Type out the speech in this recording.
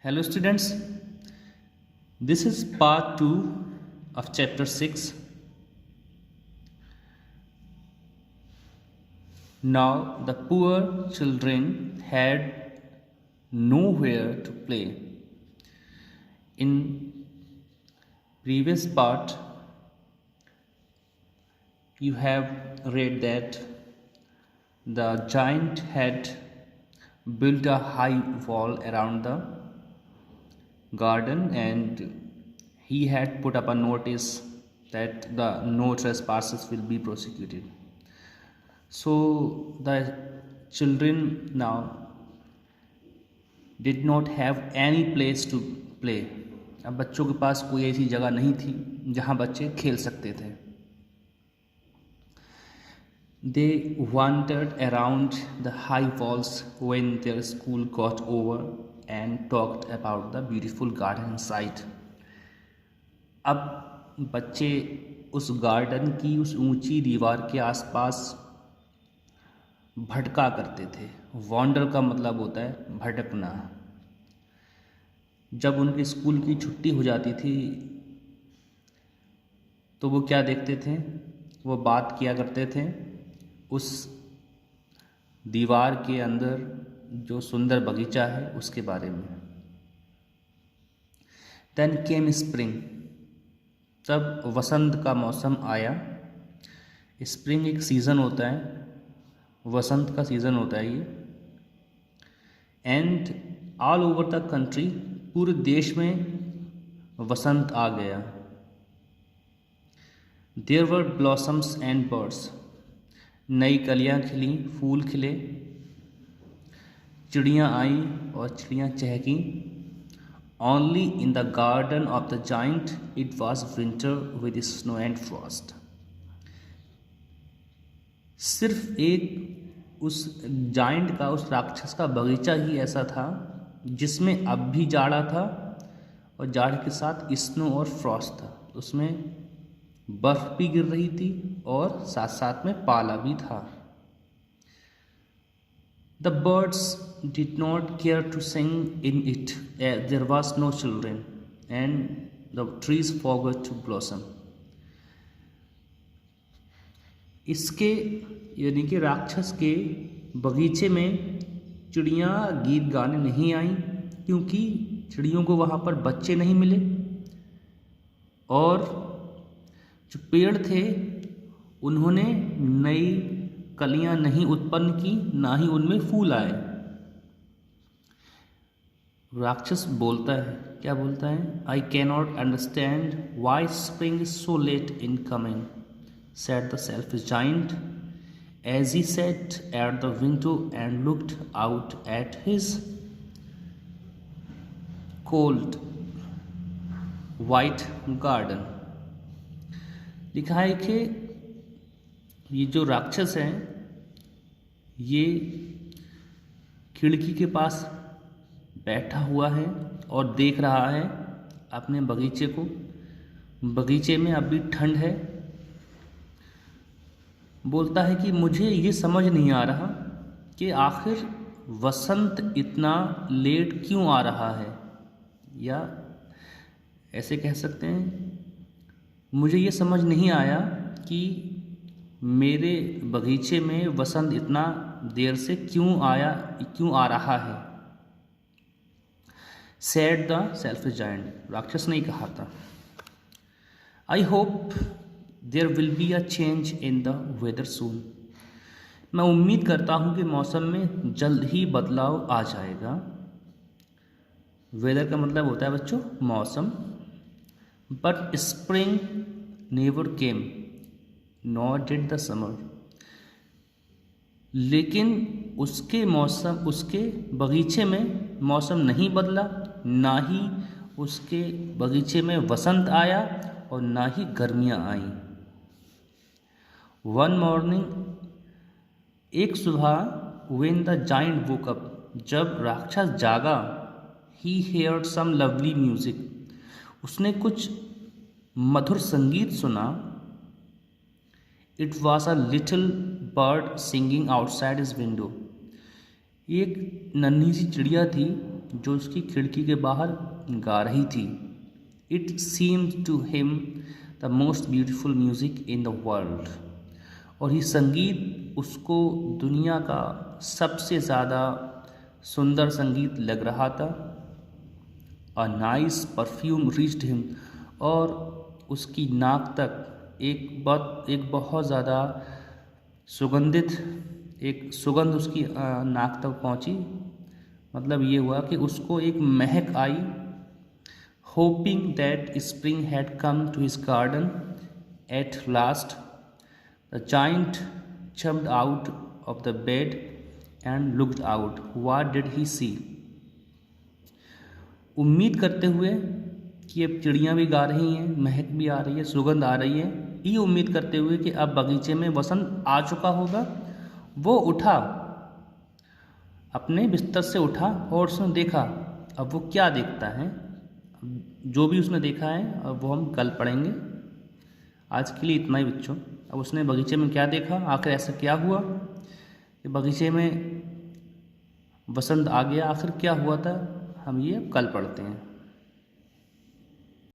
Hello students, this is part 2 of chapter 6. Now the poor children had nowhere to play. In previous part you have read that the giant had built a high wall around the garden and he had put up a notice that the no trespassers will be prosecuted. So the children now did not have any place to play. अब बच्चों के पास कोई ऐसी जगह नहीं थी जहाँ बच्चे खेल सकते थे. They wandered around the high walls when their school got over and talked about the beautiful garden inside. अब बच्चे उस गार्डन की उस ऊंची दीवार के आसपास भटका करते थे. वॉन्डर का मतलब होता है भटकना. जब उनके स्कूल की छुट्टी हो जाती थी तो वो क्या देखते थे, वो बात किया करते थे उस दीवार के अंदर जो सुंदर बगीचा है उसके बारे में. Then came spring. तब वसंत का मौसम आया. स्प्रिंग एक सीज़न होता है, वसंत का सीज़न होता है ये. And all over the country, पूरे देश में वसंत आ गया. There were blossoms and birds. नई कलियाँ खिली, फूल खिले, चिड़ियाँ आईं और चिड़ियाँ चहकीं. Only in the garden of the giant it was winter with snow and frost. सिर्फ एक उस जाइंट का, उस राक्षस का बगीचा ही ऐसा था जिसमें अब भी जाड़ा था और जाड़ के साथ स्नो और फ्रॉस्ट था. उसमें बर्फ भी गिर रही थी और साथ साथ में पाला भी था. The birds did not care to sing in it as there was no children and the trees forgot to blossom. इसके यानी कि राक्षस के बगीचे में चिड़ियाँ गीत गाने नहीं आईं क्योंकि चिड़ियों को वहाँ पर बच्चे नहीं मिले और जो पेड़ थे उन्होंने नई कलियां नहीं उत्पन्न की, ना ही उनमें फूल आए. राक्षस बोलता है, क्या बोलता है? I can not understand why spring is so late in coming, said the selfish giant as he sat at the window and looked out at his cold white garden. लिखा है कि ये जो राक्षस है ये खिड़की के पास बैठा हुआ है और देख रहा है अपने बगीचे को. बगीचे में अभी ठंड है. बोलता है कि मुझे ये समझ नहीं आ रहा कि आखिर वसंत इतना लेट क्यों आ रहा है, या ऐसे कह सकते हैं मुझे ये समझ नहीं आया कि मेरे बगीचे में वसंत इतना देर से क्यों आ रहा है. Said the selfish giant. राक्षस ने कहा था. I hope there will be a change in the weather soon. मैं उम्मीद करता हूँ कि मौसम में जल्द ही बदलाव आ जाएगा. वेदर का मतलब होता है बच्चों मौसम. But spring never came nor did the summer. लेकिन उसके बगीचे में मौसम नहीं बदला, ना ही उसके बगीचे में वसंत आया और ना ही गर्मियाँ आईं. वन मॉर्निंग, एक सुबह, when the giant woke up, जब राक्षस जागा, ही हेयर्ड सम लवली म्यूजिक. उसने कुछ मधुर संगीत सुना. It was a little bird singing outside his window. एक नन्ही सी चिड़िया थी जो उसकी खिड़की के बाहर गा रही थी। It seemed to him the most beautiful music in the world. और ये संगीत उसको दुनिया का सबसे ज़्यादा सुंदर संगीत लग रहा था। A nice perfume reached him, और उसकी नाक तक एक बहुत ज़्यादा सुगंधित एक सुगंध उसकी नाक तक पहुंची। मतलब ये हुआ कि उसको एक महक आई। Hoping that spring had come to his garden at last, the giant jumped out of the bed and looked out. What did he see? उम्मीद करते हुए कि अब चिड़ियाँ भी गा रही हैं, महक भी आ रही है, सुगंध आ रही है, ये उम्मीद करते हुए कि अब बगीचे में वसंत आ चुका होगा, वो उठा, अपने बिस्तर से उठा और उसने देखा। अब वो क्या देखता है, जो भी उसने देखा है अब वो हम कल पढ़ेंगे। आज के लिए इतना ही बच्चों। अब उसने बगीचे में क्या देखा, आखिर ऐसा क्या हुआ कि बगीचे में वसंत आ गया, आखिर क्या हुआ था, हम ये कल पढ़ते हैं।